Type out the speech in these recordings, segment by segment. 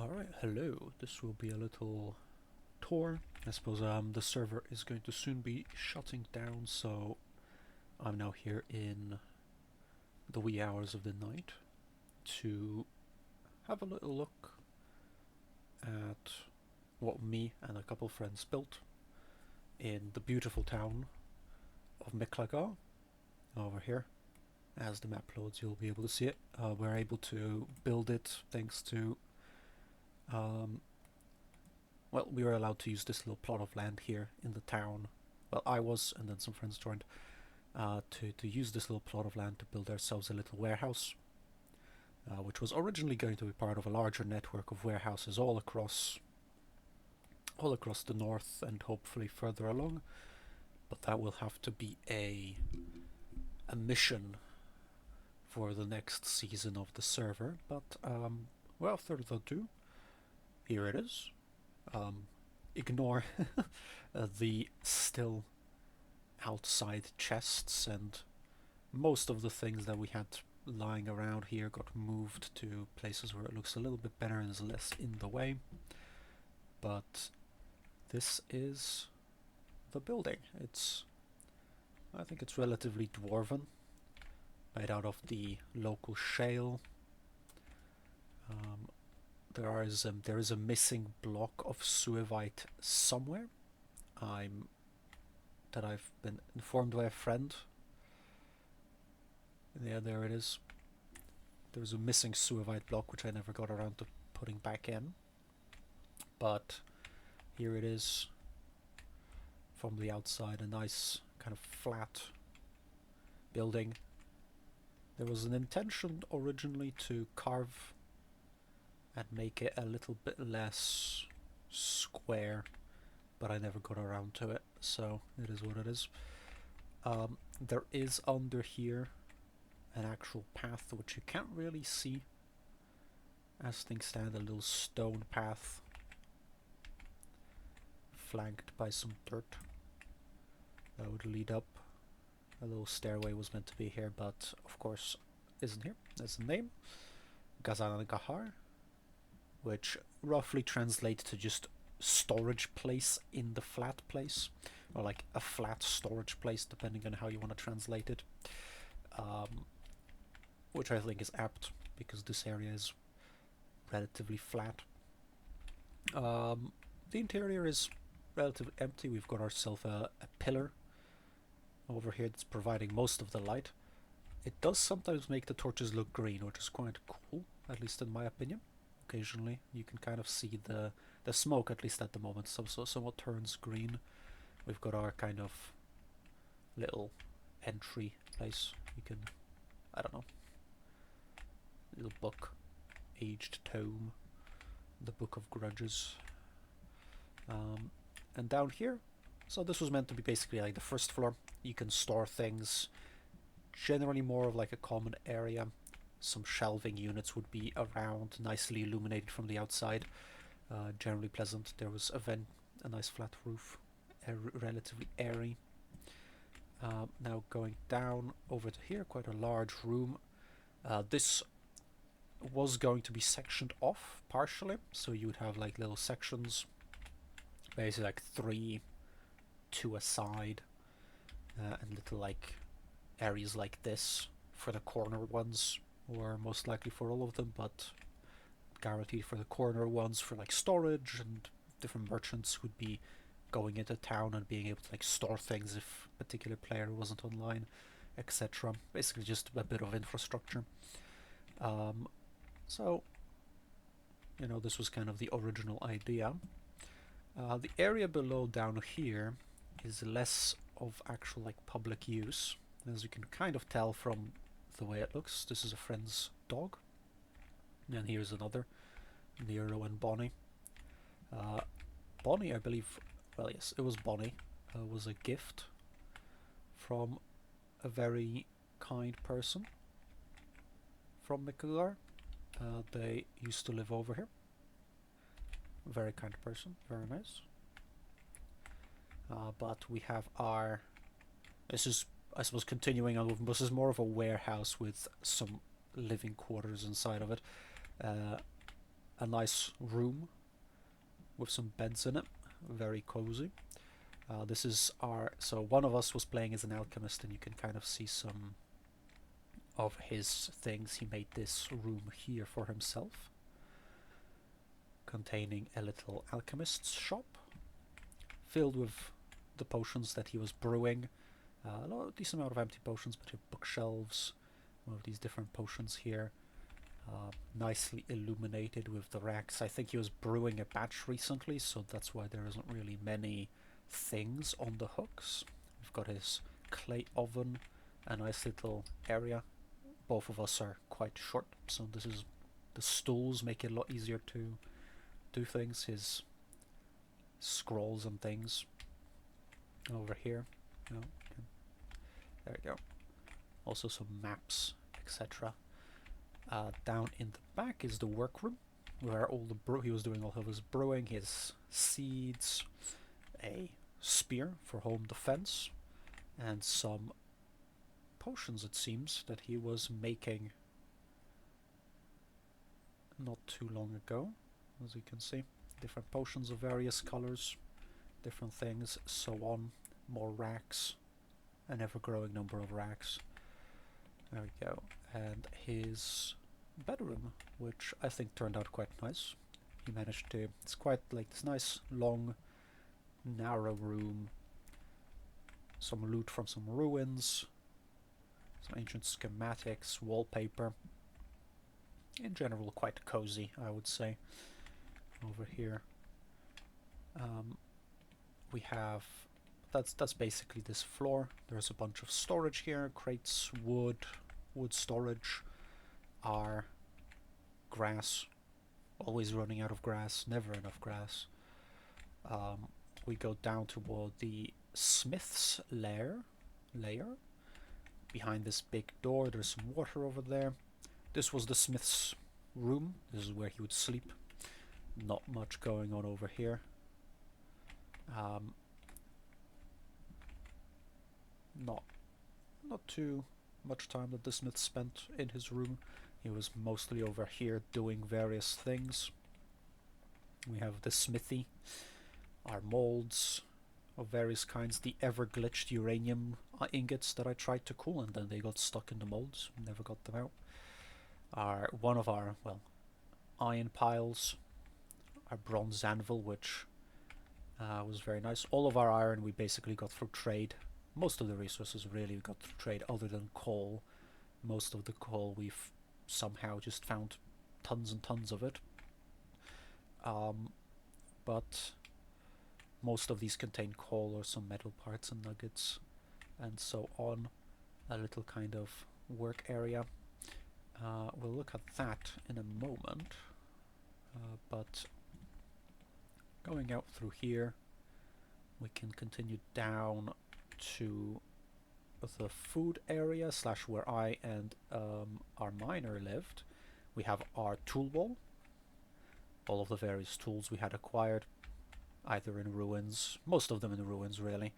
Alright, hello. This will be a little tour. I suppose the server is going to soon be shutting down, so I'm now here in the wee hours of the night to have a little look at what me and a couple friends built in the beautiful town of Miklagar over here. As the map loads, you'll be able to see it. We're able to build it thanks to well, we were allowed to use this little plot of land here in the town. Well, I was, and then some friends joined, to use this little plot of land to build ourselves a little warehouse, which was originally going to be part of a larger network of warehouses all across the north and hopefully further along. But that will have to be a mission for the next season of the server. But without further ado, here it is. Ignore the still outside chests, and most of the things that we had lying around here got moved to places where it looks a little bit better and is less in the way. But this is the building. I think it's relatively dwarven, made out of the local shale. There is a missing block of suevite somewhere. I've been informed by a friend. Yeah, there it is. There's a missing suevite block which I never got around to putting back in. But here it is from the outside, a nice kind of flat building. There was an intention originally to carve and make it a little bit less square, but I never got around to it, so it is what it is. There is under here an actual path which you can't really see as things stand, a little stone path flanked by some dirt that would lead up. A little stairway was meant to be here, but of course isn't here. That's the name, Gazan and Ankahar, which roughly translates to just storage place in the flat place, or like a flat storage place, depending on how you want to translate it, which I think is apt because this area is relatively flat. The interior is relatively empty. We've got ourselves a pillar over here that's providing most of the light. It does sometimes make the torches look green, which is quite cool, at least in my opinion. Occasionally you can kind of see the smoke, at least at the moment, somewhat turns green. We've got our kind of little entry place. You can, I don't know, little book, aged tome, the Book of Grudges. And down here, so this was meant to be basically like the first floor. You can store things, generally more of like a common area. Some shelving units would be around, nicely illuminated from the outside, generally pleasant. There was a nice flat roof, relatively airy. Now going down over to here, quite a large room. This was going to be sectioned off partially, so you would have like little sections, basically like 3 to a side, and little like areas like this for the corner ones, or most likely for all of them, but guaranteed for the corner ones for like storage, and different merchants would be going into town and being able to like store things if a particular player wasn't online, etc. Basically just a bit of infrastructure. So, you know, this was kind of the original idea. The area below down here is less of actual like public use, as you can kind of tell from the way it looks. This is a friend's dog, and here's another, Nero and Bonnie. Bonnie, I believe, well yes, it was Bonnie, was a gift from a very kind person from Miklagar. They used to live over here. Very kind person, very nice. But we have our, this is, I suppose, continuing on. This is more of a warehouse with some living quarters inside of it. a nice room with some beds in it, very cozy. This is so one of us was playing as an alchemist, and you can kind of see some of his things. He made this room here for himself, containing a little alchemist's shop, filled with the potions that he was brewing. A decent amount of empty potions, but your bookshelves, one of these different potions here, nicely illuminated with the racks. I think he was brewing a batch recently, so that's why there isn't really many things on the hooks. We've got his clay oven, a nice little area. Both of us are quite short, so the stools make it a lot easier to do things. His scrolls and things over here. No, there we go. Also some maps, etc. Down in the back is the workroom, where all the he was doing all of his brewing, his seeds, a spear for home defense, and some potions, it seems, that he was making not too long ago, as you can see. Different potions of various colors, different things, so on. More racks, an ever-growing number of racks. There we go. And his bedroom, which I think turned out quite nice. He managed to... It's quite like this nice, long, narrow room. Some loot from some ruins. Some ancient schematics, wallpaper. In general, quite cozy, I would say. Over here. We have... That's basically this floor. There's a bunch of storage here. Crates, wood storage. Our grass. Always running out of grass. Never enough grass. We go down toward the smith's lair. Behind this big door, there's some water over there. This was the smith's room. This is where he would sleep. Not much going on over here. Not too much time that the smith spent in his room. He was mostly over here doing various things. We have the smithy, our molds of various kinds, the ever glitched uranium ingots that I tried to cool and then they got stuck in the molds, never got them out. One of our iron piles, our bronze anvil, which was very nice. All of our iron we basically got through trade. Most of the resources really we got through trade, other than coal. Most of the coal we've somehow just found tons and tons of it. But most of these contain coal or some metal parts and nuggets and so on. A little kind of work area. We'll look at that in a moment. But going out through here, we can continue down to the food area / where I and our miner lived. We have our tool wall. All of the various tools we had acquired, either in ruins, most of them in ruins really.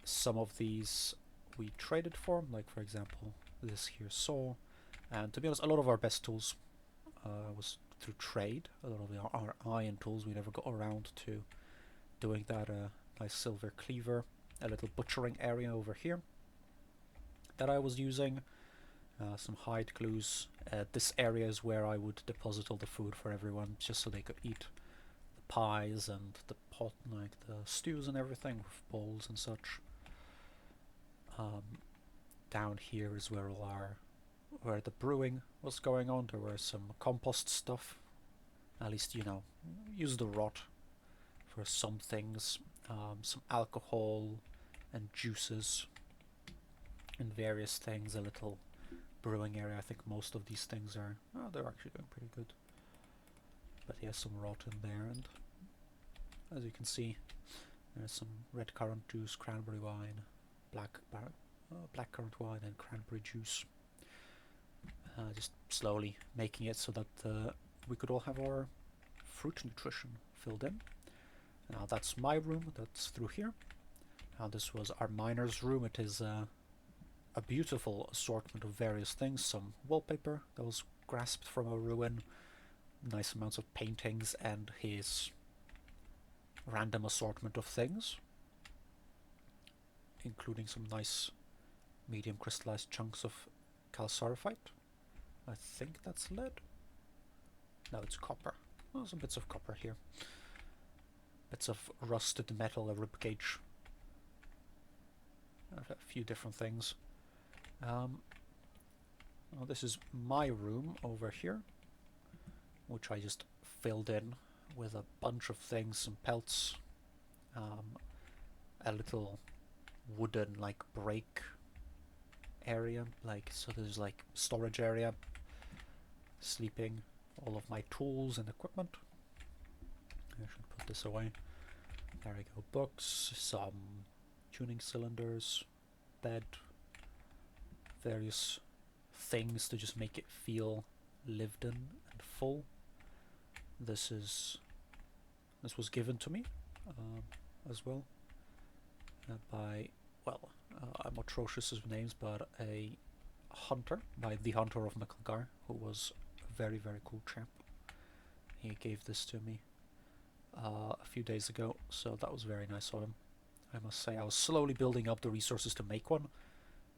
Some of these we traded for, like for example this here saw. And to be honest, a lot of our best tools was through trade. A lot of our iron tools we never got around to doing that. Nice silver cleaver. A little butchering area over here that I was using. Some hide glues. This area is where I would deposit all the food for everyone, just so they could eat the pies and the pot, like the stews and everything, with bowls and such. Down here is where the brewing was going on. There were some compost stuff. At least, use the rot for some things. Some alcohol and juices and various things. A little brewing area. I think most of these things are... Oh, they're actually doing pretty good. But yeah, some rot in there. And as you can see, there's some red currant juice, cranberry wine, black currant wine and cranberry juice. Just slowly making it so that we could all have our fruit nutrition filled in. Now that's my room, that's through here. Now this was our miner's room. It is a beautiful assortment of various things. Some wallpaper that was grasped from a ruin. nice amounts of paintings and his random assortment of things, including some nice medium crystallized chunks of calcariphite. I think that's lead. No, it's copper. Oh, some bits of copper here. Bits of rusted metal, a ribcage. A few different things. Well, this is my room over here, which I just filled in with a bunch of things, some pelts, a little wooden like break area, like so there's like storage area, sleeping, all of my tools and equipment. I should put this away. There we go. Books, some tuning cylinders, bed, various things to just make it feel lived in and full. This was given to me as well by, well, I'm atrocious with names, but a hunter, by the Hunter of Ankahar, who was a very, very cool chap. He gave this to me a few days ago, so that was very nice of him. I must say, I was slowly building up the resources to make one,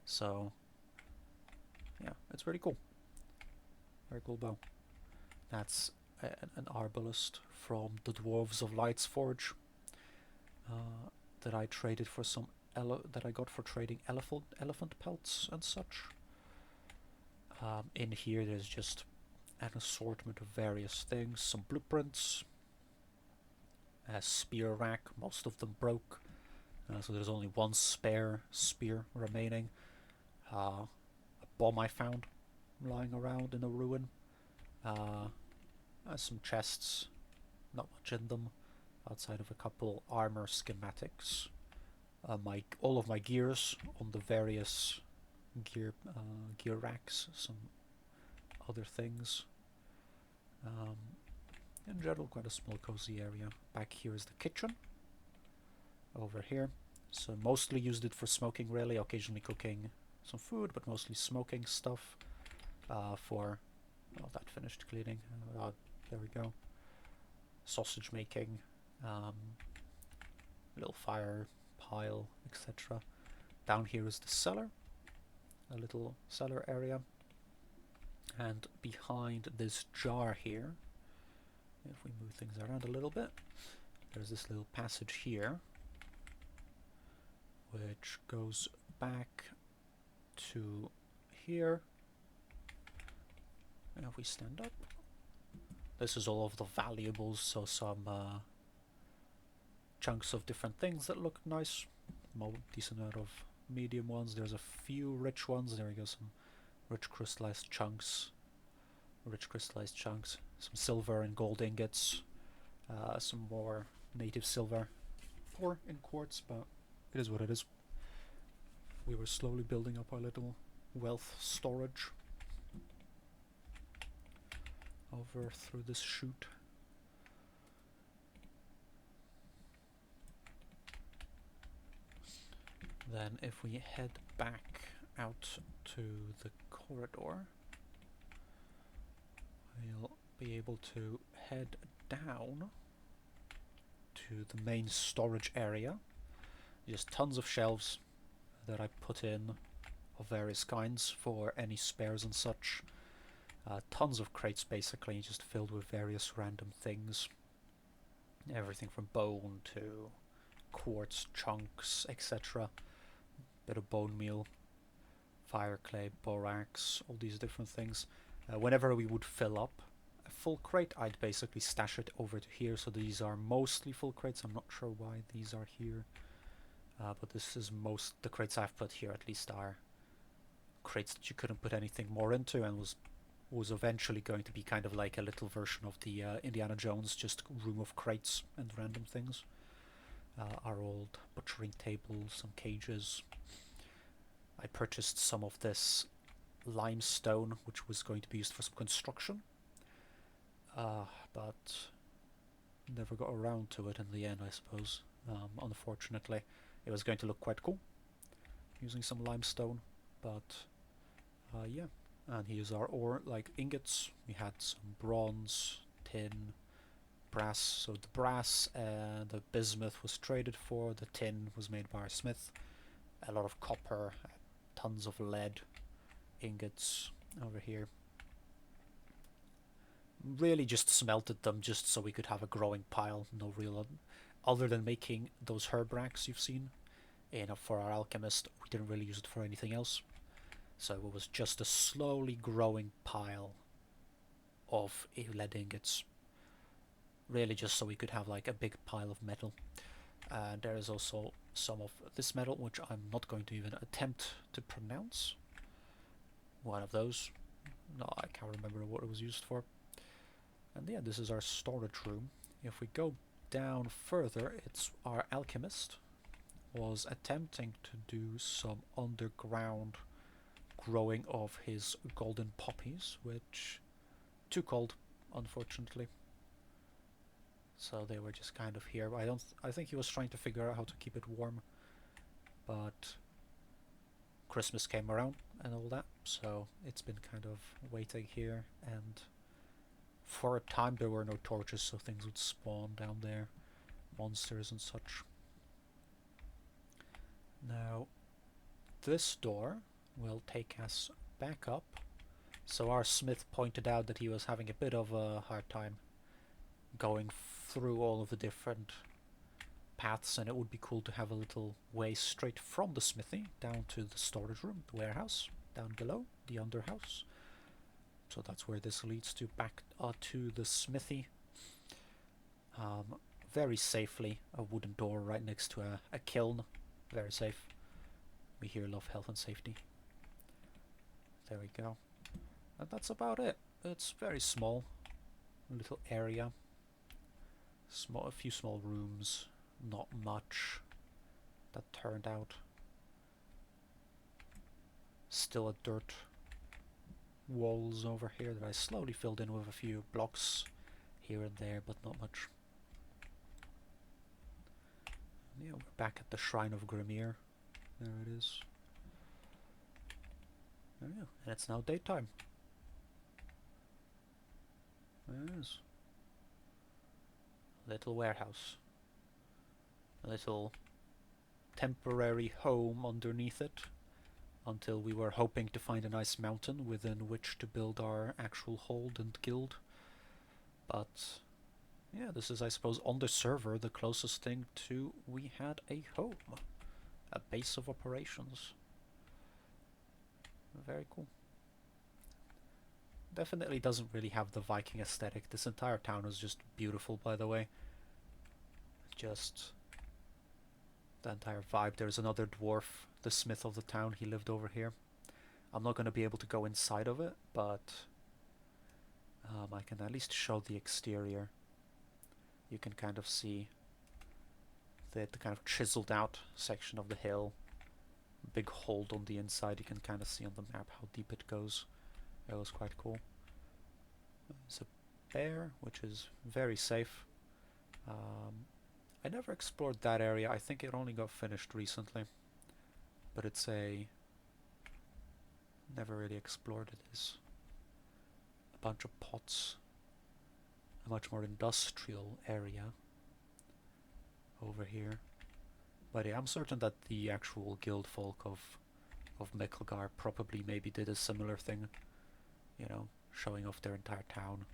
so yeah, it's pretty cool. Very cool bow. That's an arbalist from the Dwarves of Light's Forge that I traded for some that I got for trading elephant pelts and such. In here there's just an assortment of various things, some blueprints, a spear rack, most of them broke, so there's only one spare spear remaining. A bomb I found lying around in a ruin. Some chests, not much in them, outside of a couple armor schematics. All of my gears on the various gear racks, some other things. In general, quite a small cozy area. Back here is the kitchen. Over here, so mostly used it for smoking, really, occasionally cooking some food, but mostly smoking stuff. For that finished cleaning. There we go. Sausage making, little fire pile, etc. Down here is the cellar, a little cellar area, and behind this jar here, if we move things around a little bit, there's this little passage here, which goes back to here. And if we stand up, this is all of the valuables, so some chunks of different things that look nice, decent amount of medium ones, there's a few rich ones, there we go, some rich crystallized chunks, some silver and gold ingots, some more native silver, poor in quartz, but it is what it is. We were slowly building up our little wealth storage over through this chute. Then if we head back out to the corridor, we'll be able to head down to the main storage area. Just tons of shelves that I put in of various kinds for any spares and such. Tons of crates basically, just filled with various random things. Everything from bone to quartz chunks, etc. Bit of bone meal, fire clay, borax, all these different things. Whenever we would fill up a full crate, I'd basically stash it over to here. So these are mostly full crates. I'm not sure why these are here. But this is the crates I've put here at least are crates that you couldn't put anything more into, and was eventually going to be kind of like a little version of the Indiana Jones, just room of crates and random things. Our old butchering table, some cages. I purchased some of this limestone, which was going to be used for some construction, but never got around to it in the end, I suppose. Unfortunately, it was going to look quite cool using some limestone, but yeah. And here's our ore, like ingots. We had some bronze, tin, brass. So the brass and the bismuth was traded for, the tin was made by our smith, a lot of copper, tons of lead, ingots over here. Really just smelted them just so we could have a growing pile, no real other than making those herb racks you've seen. And for our alchemist, we didn't really use it for anything else. So it was just a slowly growing pile of lead ingots. Really just so we could have like a big pile of metal. And there is also some of this metal, which I'm not going to even attempt to pronounce. One of those. No, I can't remember what it was used for. And yeah, this is our storage room. If we go down further, it's our alchemist was attempting to do some underground growing of his golden poppies, which too cold, unfortunately. So they were just kind of here. I think he was trying to figure out how to keep it warm, but Christmas came around and all that, so it's been kind of waiting here, and for a time there were no torches, so things would spawn down there, monsters and such. Now, this door will take us back up. So our smith pointed out that he was having a bit of a hard time going through all of the different paths, and it would be cool to have a little way straight from the smithy down to the storage room, the warehouse, down below, the underhouse. So that's where this leads to, back to the smithy. Very safely, a wooden door right next to a kiln. Very safe. We here love health and safety. There we go. And that's about it. It's very small. Little area. A few small rooms. Not much that turned out. Still a dirt walls over here that I slowly filled in with a few blocks here and there, but not much. Yeah, we're back at the Shrine of Grimir. There it is. There we go. And it's now daytime. There it is. Little warehouse. A little temporary home underneath it, until we were hoping to find a nice mountain within which to build our actual hold and guild. But yeah, this is, I suppose, on the server the closest thing to we had a home. A base of operations. Very cool. Definitely doesn't really have the Viking aesthetic. This entire town is just beautiful, by the way. Just the entire vibe. There's another dwarf, the smith of the town. He lived over here. I'm not going to be able to go inside of it, but I can at least show the exterior. You can kind of see the kind of chiseled out section of the hill. Big hold on the inside. You can kind of see on the map how deep it goes. It was quite cool. There's a bear, which is very safe. I never explored that area. I think it only got finished recently. But it's never really explored it. Is a bunch of pots. A much more industrial area over here. But yeah, I'm certain that the actual guild folk of Mecklegar probably maybe did a similar thing. You know, showing off their entire town.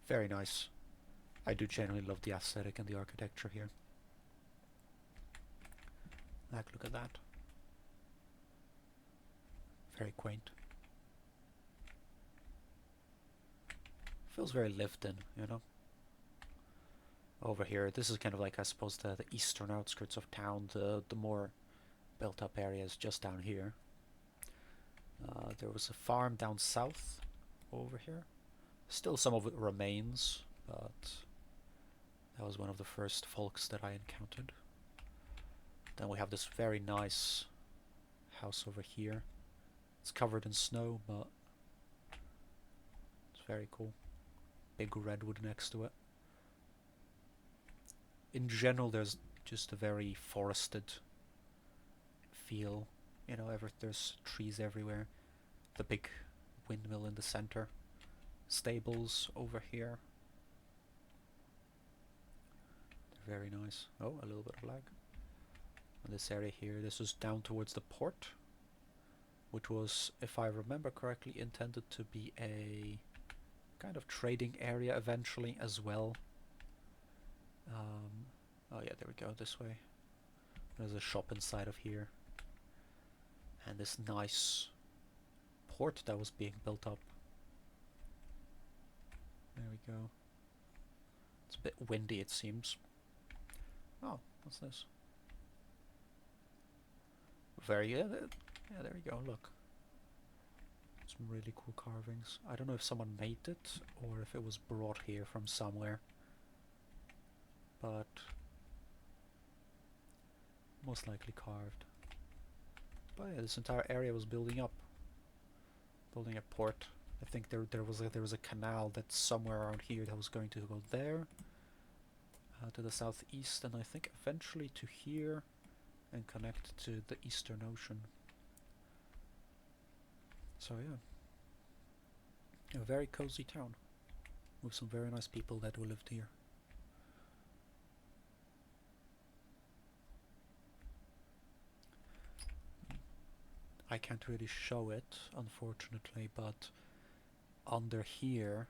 Very nice. I do genuinely love the aesthetic and the architecture here. Like, look at that. Very quaint. Feels very lived in, you know. Over here, this is kind of like, I suppose, the eastern outskirts of town. The more built up areas just down here. There was a farm down south over here. Still some of it remains, but that was one of the first folks that I encountered. Then we have this very nice house over here. It's covered in snow, but it's very cool. Big redwood next to it. In general, there's just a very forested feel. You know, there's trees everywhere. The big windmill in the center. stables over here. They're very nice. Oh, a little bit of lag. And this area here, this is down towards the port, which was, if I remember correctly, intended to be a kind of trading area eventually as well. Oh yeah, there we go, this way. There's a shop inside of here. And this nice port that was being built up. There we go. It's a bit windy, it seems. Oh, what's this? Very good. Yeah, there we go, look. Some really cool carvings. I don't know if someone made it or if it was brought here from somewhere. But most likely carved. But yeah, this entire area was building up. Building a port. I think there was a canal that's somewhere around here that was going to go there. To the southeast, and I think eventually to here and connect to the Eastern Ocean. So yeah, a very cozy town with some very nice people that lived here. I can't really show it, unfortunately, but under here,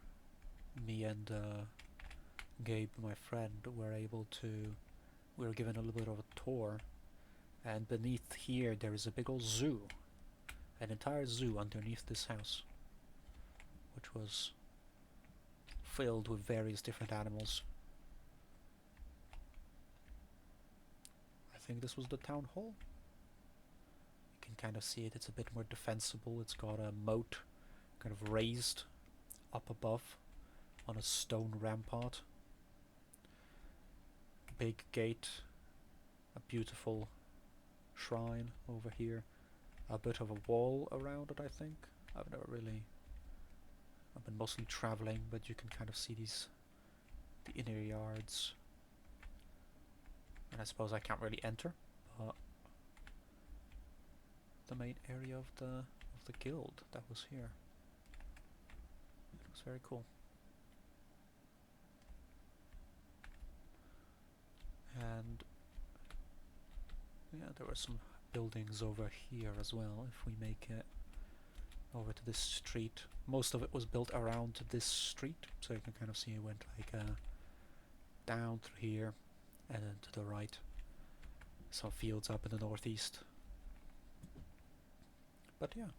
me and Gabe, my friend, we were given a little bit of a tour, and beneath here there is a big old zoo, an entire zoo underneath this house, which was filled with various different animals. I think this was the town hall. You can kind of see it, it's a bit more defensible, it's got a moat kind of raised up above on a stone rampart. Big gate, a beautiful shrine over here, a bit of a wall around it, I think. I've been mostly traveling, but you can kind of see the inner yards. And I suppose I can't really enter, but the main area of the guild that was here. It was very cool. And yeah, there were some buildings over here as well, if we make it over to this street. Most of it was built around this street, so you can kind of see it went like down through here and then to the right. Some fields up in the northeast. But yeah.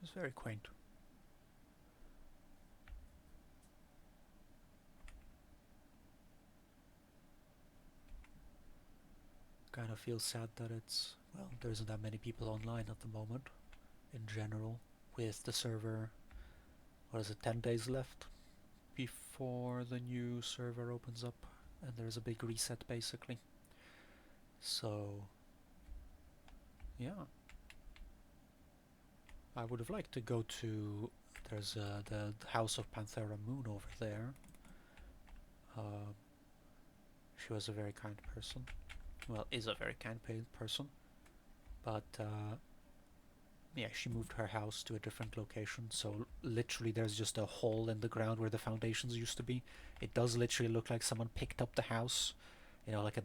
It's very quaint. Kind of feel sad that there isn't that many people online at the moment, in general, with the server, what is it, 10 days left before the new server opens up, and there's a big reset basically. So, yeah. I would have liked to go to, there's the House of Panthera Moon over there. She was a very kind person. Well, is a very kind person, but yeah, she moved her house to a different location, so literally there's just a hole in the ground where the foundations used to be. It does literally look like someone picked up the house, you know, like a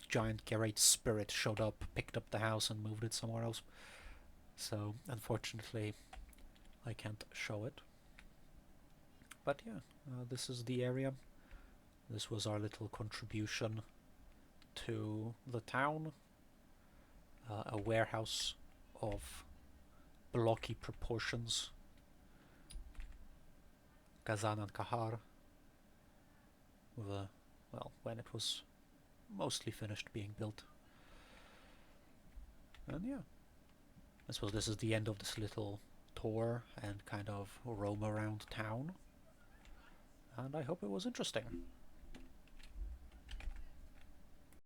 giant great spirit showed up, picked up the house and moved it somewhere else. So unfortunately I can't show it, but yeah, this is the area. This was our little contribution to the town. A warehouse of blocky proportions. Gazan and Ankahar. With well, when it was mostly finished being built. And yeah, I suppose this is the end of this little tour and kind of roam around town. And I hope it was interesting.